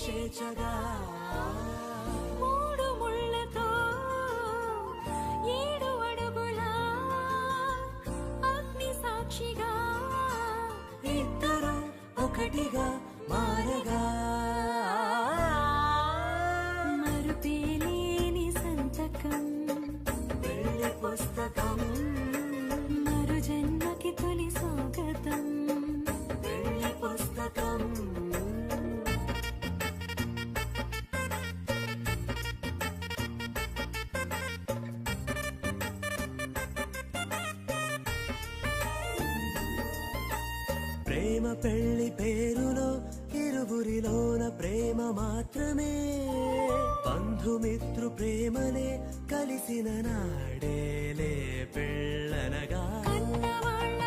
చేర్చగా మూడు ముళ్ళతో 7 అడుగుల అగ్ని సాక్షిగా ఇద్దరు ఒకటిగా మారగా మరుపేలేని సంతకం పెళ్లి పుస్తకం మరు జన్మకి తొలి స్వాగతం పెళ్లి పుస్తకం ప్రేమ పెళ్లి పేరులో ఇరువురిలోన ప్రేమ మాత్రమే బంధుమిత్రు ప్రేమనే కలిసిన నాడేలే పెళ్ళనగా కన్నవాళ్ళ